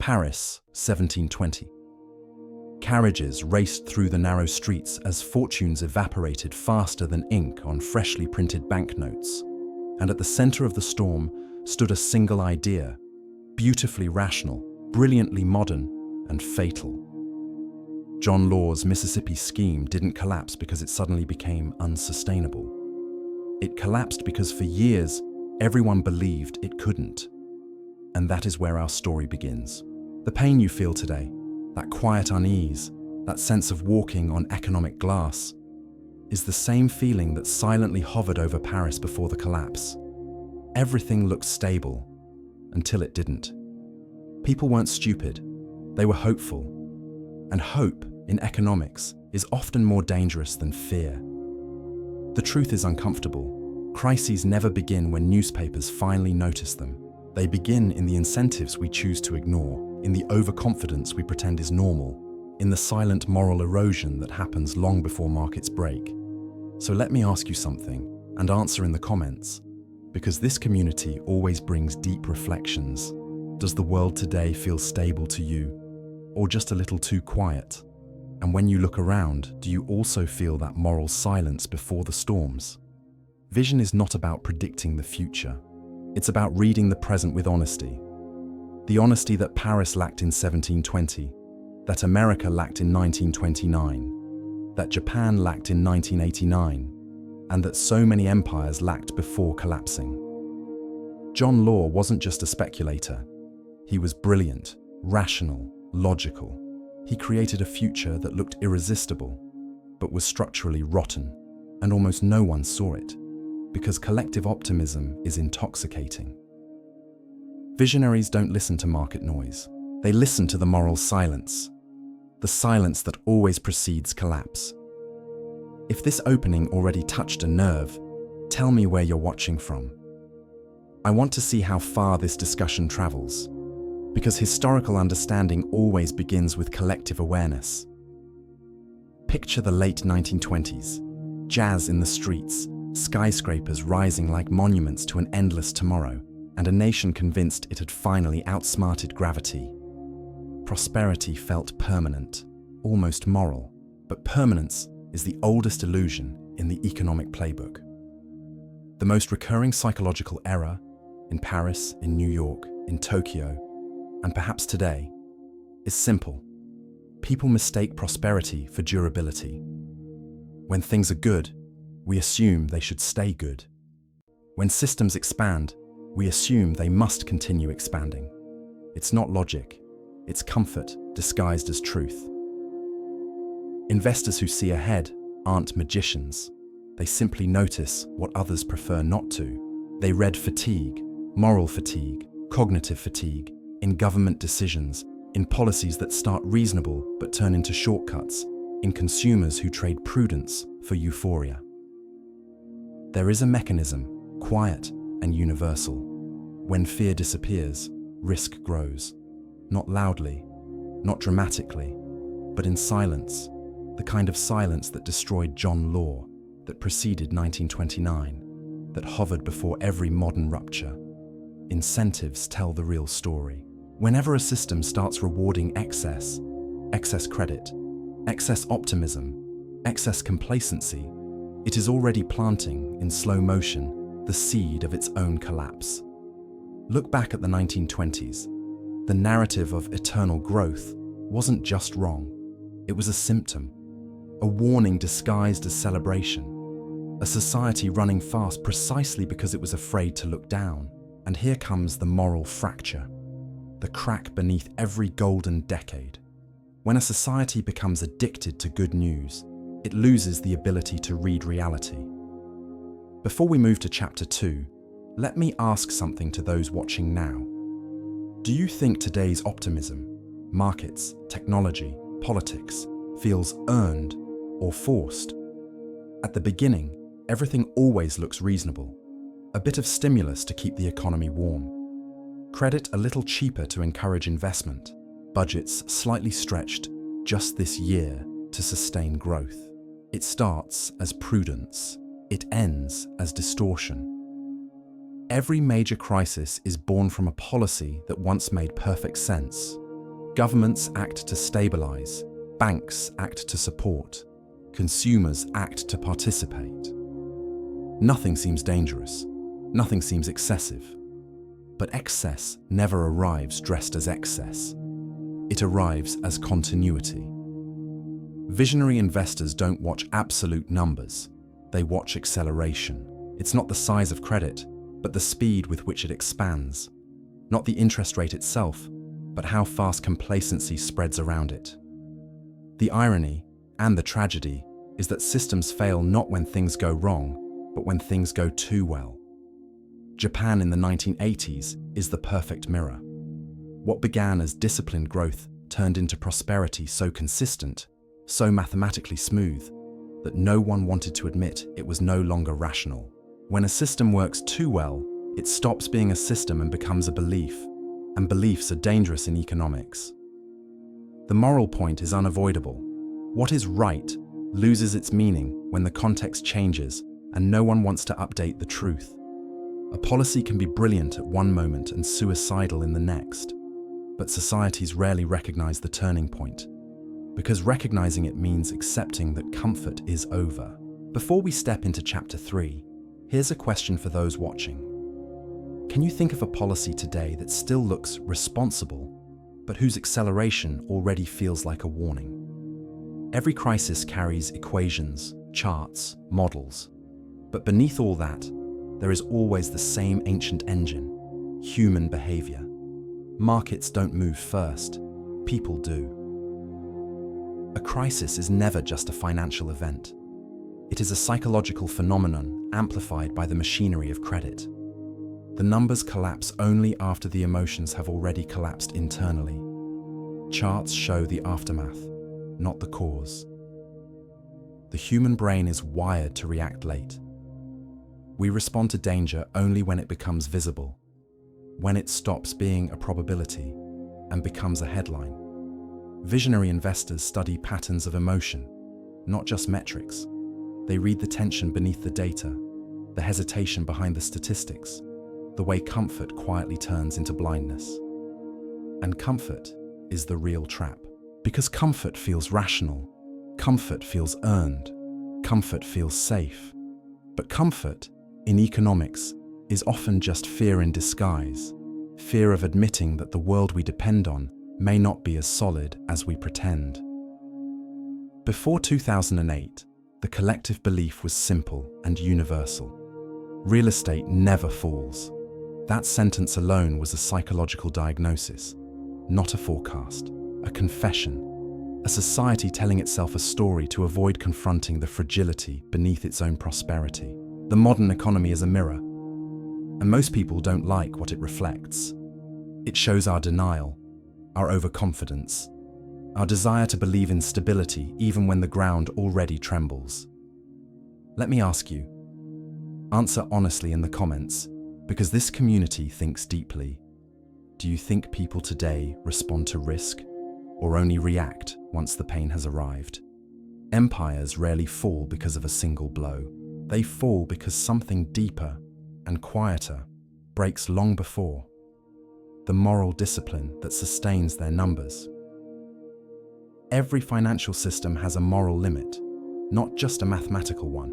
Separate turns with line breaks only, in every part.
Paris, 1720. Carriages raced through the narrow streets as fortunes evaporated faster than ink on freshly printed banknotes. And at the center of the storm stood a single idea, beautifully rational, brilliantly modern, and fatal. John Law's Mississippi scheme didn't collapse because it suddenly became unsustainable. It collapsed because for years, everyone believed it couldn't. And that is where our story begins. The pain you feel today, that quiet unease, that sense of walking on economic glass, is the same feeling that silently hovered over Paris before the collapse. Everything looked stable, until it didn't. People weren't stupid, they were hopeful. And hope, in economics, is often more dangerous than fear. The truth is uncomfortable. Crises never begin when newspapers finally notice them. They begin in the incentives we choose to ignore, in the overconfidence we pretend is normal, in the silent moral erosion that happens long before markets break. So let me ask you something, and answer in the comments, because this community always brings deep reflections. Does the world today feel stable to you, or just a little too quiet? And when you look around, do you also feel that moral silence before the storms? Vision is not about predicting the future. It's about reading the present with honesty. The honesty that Paris lacked in 1720, that America lacked in 1929, that Japan lacked in 1989, and that so many empires lacked before collapsing. John Law wasn't just a speculator. He was brilliant, rational, logical. He created a future that looked irresistible, but was structurally rotten, and almost no one saw it, because collective optimism is intoxicating. Visionaries don't listen to market noise. They listen to the moral silence, the silence that always precedes collapse. If this opening already touched a nerve, tell me where you're watching from. I want to see how far this discussion travels, because historical understanding always begins with collective awareness. Picture the late 1920s, jazz in the streets, skyscrapers rising like monuments to an endless tomorrow, and a nation convinced it had finally outsmarted gravity. Prosperity felt permanent, almost moral, but permanence is the oldest illusion in the economic playbook. The most recurring psychological error in Paris, in New York, in Tokyo, and perhaps today, is simple. People mistake prosperity for durability. When things are good, we assume they should stay good. When systems expand, we assume they must continue expanding. It's not logic, it's comfort disguised as truth. Investors who see ahead aren't magicians. They simply notice what others prefer not to. They read fatigue, moral fatigue, cognitive fatigue, in government decisions, in policies that start reasonable but turn into shortcuts, in consumers who trade prudence for euphoria. There is a mechanism, quiet and universal. When fear disappears, risk grows. Not loudly, not dramatically, but in silence, the kind of silence that destroyed John Law, that preceded 1929, that hovered before every modern rupture. Incentives tell the real story. Whenever a system starts rewarding excess credit, excess optimism, excess complacency, it is already planting, in slow motion, the seed of its own collapse. Look back at the 1920s. The narrative of eternal growth wasn't just wrong. It was a symptom, a warning disguised as celebration, a society running fast precisely because it was afraid to look down. And here comes the moral fracture, the crack beneath every golden decade. When a society becomes addicted to good news, it loses the ability to read reality. Before we move to Chapter 2, let me ask something to those watching now. Do you think today's optimism, markets, technology, politics, feels earned or forced? At the beginning, everything always looks reasonable. A bit of stimulus to keep the economy warm. Credit a little cheaper to encourage investment. Budgets slightly stretched just this year to sustain growth. It starts as prudence. It ends as distortion. Every major crisis is born from a policy that once made perfect sense. Governments act to stabilize, banks act to support, consumers act to participate. Nothing seems dangerous, nothing seems excessive. But excess never arrives dressed as excess. It arrives as continuity. Visionary investors don't watch absolute numbers, they watch acceleration. It's not the size of credit, but the speed with which it expands. Not the interest rate itself, but how fast complacency spreads around it. The irony, and the tragedy, is that systems fail not when things go wrong, but when things go too well. Japan in the 1980s is the perfect mirror. What began as disciplined growth turned into prosperity so consistent, so mathematically smooth, that no one wanted to admit it was no longer rational. When a system works too well, it stops being a system and becomes a belief, and beliefs are dangerous in economics. The moral point is unavoidable. What is right loses its meaning when the context changes and no one wants to update the truth. A policy can be brilliant at one moment and suicidal in the next, but societies rarely recognize the turning point, because recognizing it means accepting that comfort is over. Before we step into Chapter 3, here's a question for those watching. Can you think of a policy today that still looks responsible, but whose acceleration already feels like a warning? Every crisis carries equations, charts, models, but beneath all that, there is always the same ancient engine: human behavior. Markets don't move first, people do. A crisis is never just a financial event. It is a psychological phenomenon amplified by the machinery of credit. The numbers collapse only after the emotions have already collapsed internally. Charts show the aftermath, not the cause. The human brain is wired to react late. We respond to danger only when it becomes visible, when it stops being a probability and becomes a headline. Visionary investors study patterns of emotion, not just metrics. They read the tension beneath the data, the hesitation behind the statistics, the way comfort quietly turns into blindness. And comfort is the real trap. Because comfort feels rational, comfort feels earned, comfort feels safe. But comfort, in economics, is often just fear in disguise, fear of admitting that the world we depend on may not be as solid as we pretend. Before 2008, the collective belief was simple and universal. Real estate never falls. That sentence alone was a psychological diagnosis, not a forecast, a confession, a society telling itself a story to avoid confronting the fragility beneath its own prosperity. The modern economy is a mirror, and most people don't like what it reflects. It shows our denial, our overconfidence, our desire to believe in stability even when the ground already trembles. Let me ask you, answer honestly in the comments, because this community thinks deeply. Do you think people today respond to risk, or only react once the pain has arrived? Empires rarely fall because of a single blow. They fall because something deeper and quieter breaks long before. The moral discipline that sustains their numbers. Every financial system has a moral limit, not just a mathematical one.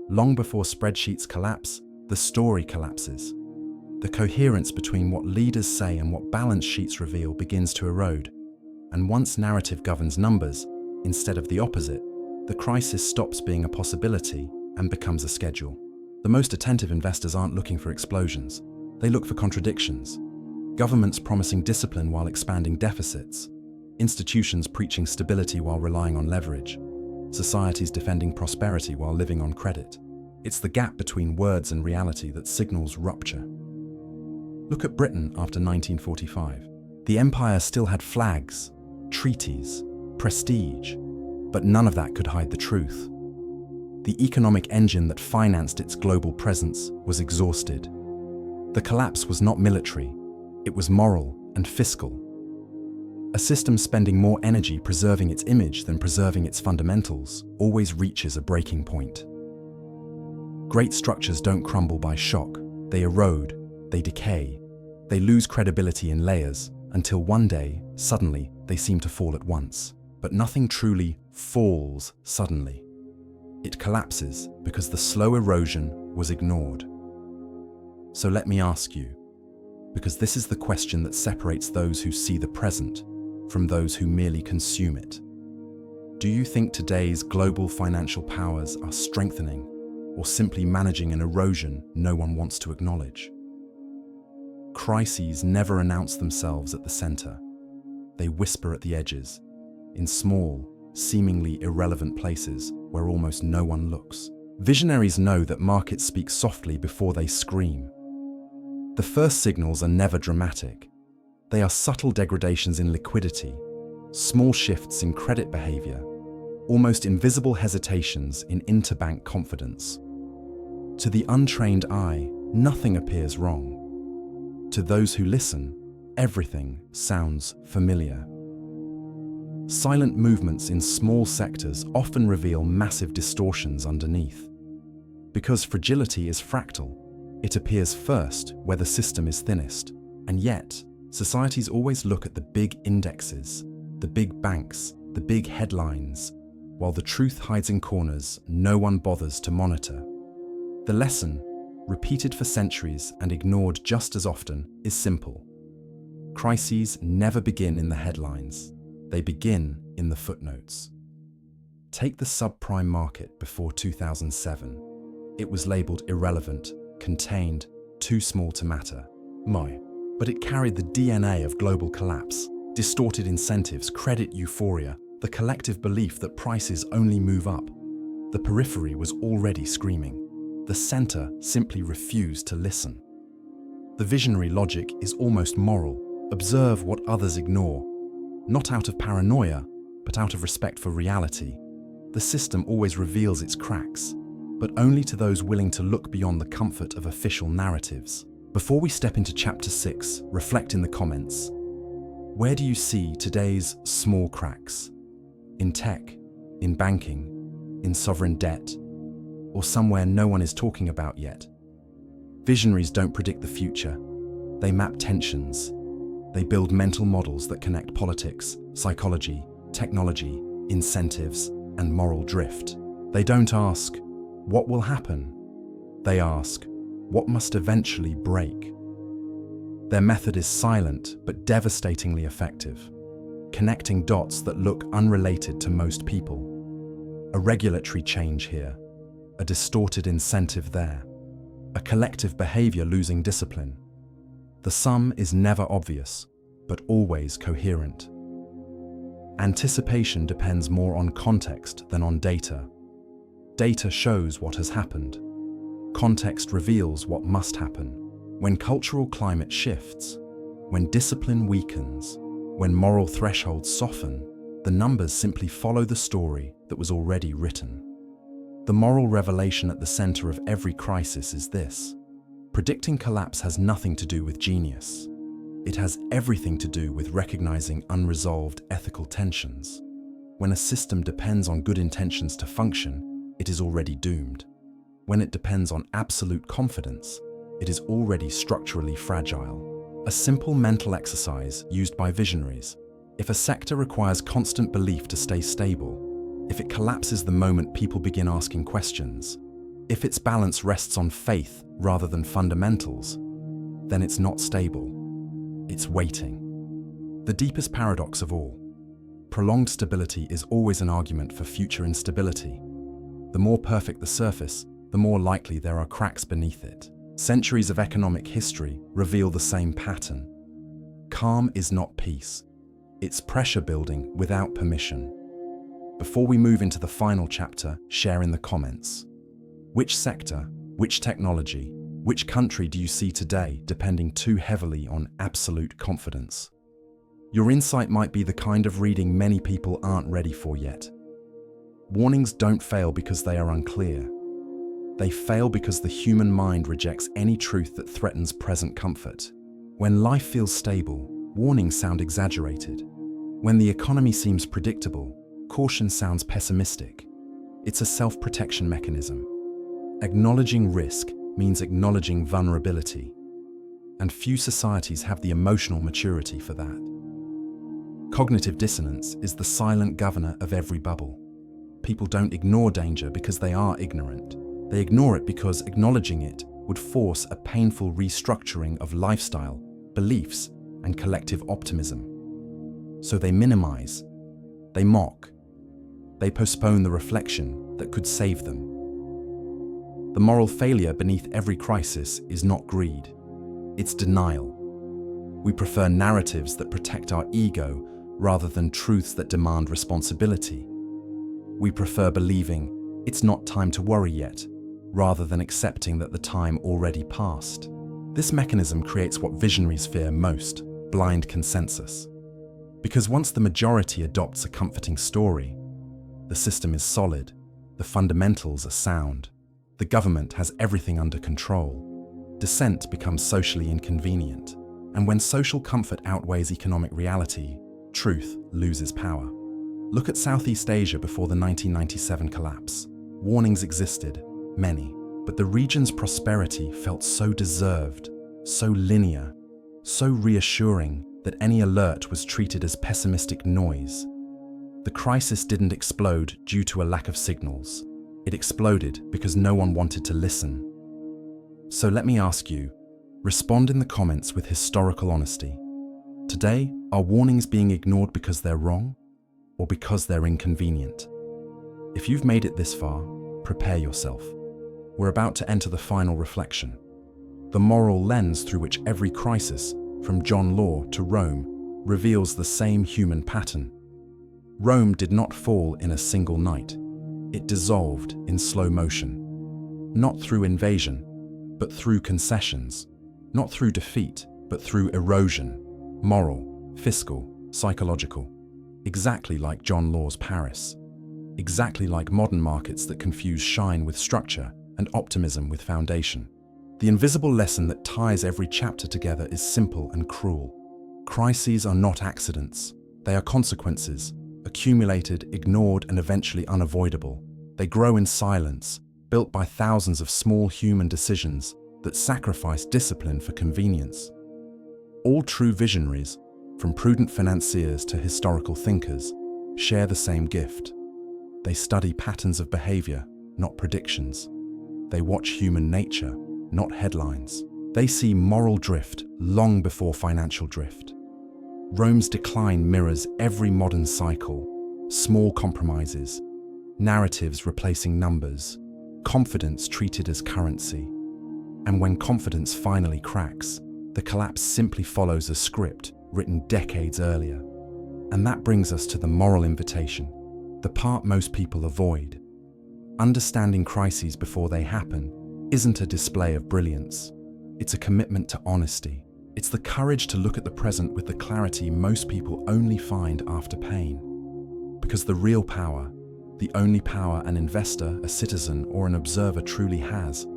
Long before spreadsheets collapse, the story collapses. The coherence between what leaders say and what balance sheets reveal begins to erode. And once narrative governs numbers, instead of the opposite, the crisis stops being a possibility and becomes a schedule. The most attentive investors aren't looking for explosions. They look for contradictions. Governments promising discipline while expanding deficits. Institutions preaching stability while relying on leverage. Societies defending prosperity while living on credit. It's the gap between words and reality that signals rupture. Look at Britain after 1945. The empire still had flags, treaties, prestige, but none of that could hide the truth. The economic engine that financed its global presence was exhausted. The collapse was not military, it was moral and fiscal. A system spending more energy preserving its image than preserving its fundamentals always reaches a breaking point. Great structures don't crumble by shock, they erode, they decay, they lose credibility in layers until one day, suddenly, they seem to fall at once. But nothing truly falls suddenly. It collapses because the slow erosion was ignored. So let me ask you, because this is the question that separates those who see the present from those who merely consume it. Do you think today's global financial powers are strengthening or simply managing an erosion no one wants to acknowledge? Crises never announce themselves at the center. They whisper at the edges, in small, seemingly irrelevant places where almost no one looks. Visionaries know that markets speak softly before they scream. The first signals are never dramatic. They are subtle degradations in liquidity, small shifts in credit behavior, almost invisible hesitations in interbank confidence. To the untrained eye, nothing appears wrong. To those who listen, everything sounds familiar. Silent movements in small sectors often reveal massive distortions underneath. Because fragility is fractal, it appears first where the system is thinnest. And yet, societies always look at the big indexes, the big banks, the big headlines, while the truth hides in corners no one bothers to monitor. The lesson, repeated for centuries and ignored just as often, is simple. Crises never begin in the headlines. They begin in the footnotes. Take the subprime market before 2007. It was labeled irrelevant, contained, too small to matter. But it carried the DNA of global collapse, distorted incentives, credit euphoria, the collective belief that prices only move up. The periphery was already screaming. The center simply refused to listen. The visionary logic is almost moral. Observe what others ignore. Not out of paranoia, but out of respect for reality. The system always reveals its cracks, but only to those willing to look beyond the comfort of official narratives. Before we step into Chapter 6, reflect in the comments. Where do you see today's small cracks? In tech, in banking, in sovereign debt, or somewhere no one is talking about yet? Visionaries don't predict the future. They map tensions. They build mental models that connect politics, psychology, technology, incentives, and moral drift. They don't ask, what will happen? They ask, what must eventually break? Their method is silent but devastatingly effective, connecting dots that look unrelated to most people. A regulatory change here, a distorted incentive there, a collective behavior losing discipline. The sum is never obvious, but always coherent. Anticipation depends more on context than on data. Data shows what has happened. Context reveals what must happen. When cultural climate shifts, when discipline weakens, when moral thresholds soften, the numbers simply follow the story that was already written. The moral revelation at the center of every crisis is this: predicting collapse has nothing to do with genius. It has everything to do with recognizing unresolved ethical tensions. When a system depends on good intentions to function, it is already doomed. When it depends on absolute confidence, it is already structurally fragile. A simple mental exercise used by visionaries. If a sector requires constant belief to stay stable, if it collapses the moment people begin asking questions, if its balance rests on faith rather than fundamentals, then it's not stable. It's waiting. The deepest paradox of all. Prolonged stability is always an argument for future instability. The more perfect the surface, the more likely there are cracks beneath it. Centuries of economic history reveal the same pattern. Calm is not peace. It's pressure building without permission. Before we move into the final chapter, share in the comments. Which sector, which technology, which country do you see today depending too heavily on absolute confidence? Your insight might be the kind of reading many people aren't ready for yet. Warnings don't fail because they are unclear. They fail because the human mind rejects any truth that threatens present comfort. When life feels stable, warnings sound exaggerated. When the economy seems predictable, caution sounds pessimistic. It's a self-protection mechanism. Acknowledging risk means acknowledging vulnerability. and few societies have the emotional maturity for that. Cognitive dissonance is the silent governor of every bubble. People don't ignore danger because they are ignorant. They ignore it because acknowledging it would force a painful restructuring of lifestyle, beliefs, and collective optimism. So they minimize, they mock, they postpone the reflection that could save them. The moral failure beneath every crisis is not greed, it's denial. We prefer narratives that protect our ego rather than truths that demand responsibility. We prefer believing it's not time to worry yet, rather than accepting that the time already passed. This mechanism creates what visionaries fear most: blind consensus. Because once the majority adopts a comforting story, the system is solid, the fundamentals are sound, the government has everything under control, dissent becomes socially inconvenient, and when social comfort outweighs economic reality, truth loses power. Look at Southeast Asia before the 1997 collapse. Warnings existed, many, but the region's prosperity felt so deserved, so linear, so reassuring that any alert was treated as pessimistic noise. The crisis didn't explode due to a lack of signals. It exploded because no one wanted to listen. So let me ask you, respond in the comments with historical honesty. Today, are warnings being ignored because they're wrong, or because they're inconvenient? If you've made it this far, prepare yourself. We're about to enter the final reflection. The moral lens through which every crisis, from John Law to Rome, reveals the same human pattern. Rome did not fall in a single night. It dissolved in slow motion. Not through invasion, but through concessions. Not through defeat, but through erosion. Moral, fiscal, psychological. Exactly like John Law's Paris. Exactly like modern markets that confuse shine with structure and optimism with foundation. The invisible lesson that ties every chapter together is simple and cruel. Crises are not accidents. They are consequences, accumulated, ignored, and eventually unavoidable. They grow in silence, built by thousands of small human decisions that sacrifice discipline for convenience. All true visionaries, from prudent financiers to historical thinkers, share the same gift. They study patterns of behavior, not predictions. They watch human nature, not headlines. They see moral drift long before financial drift. Rome's decline mirrors every modern cycle: small compromises, narratives replacing numbers, confidence treated as currency. And when confidence finally cracks, the collapse simply follows a script written decades earlier. And that brings us to the moral invitation, the part most people avoid. Understanding crises before they happen isn't a display of brilliance. It's a commitment to honesty. It's the courage to look at the present with the clarity most people only find after pain. Because the real power, the only power an investor, a citizen, or an observer truly has,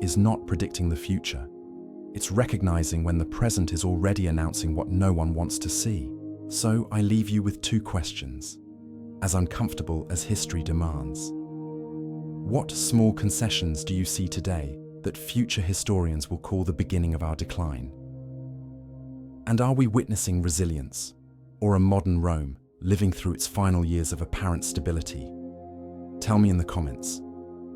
is not predicting the future. It's recognizing when the present is already announcing what no one wants to see. So I leave you with two questions, as uncomfortable as history demands. What small concessions do you see today that future historians will call the beginning of our decline? And are we witnessing resilience, or a modern Rome living through its final years of apparent stability? Tell me in the comments.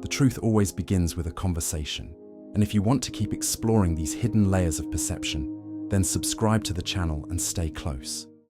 The truth always begins with a conversation, and if you want to keep exploring these hidden layers of perception, then subscribe to the channel and stay close.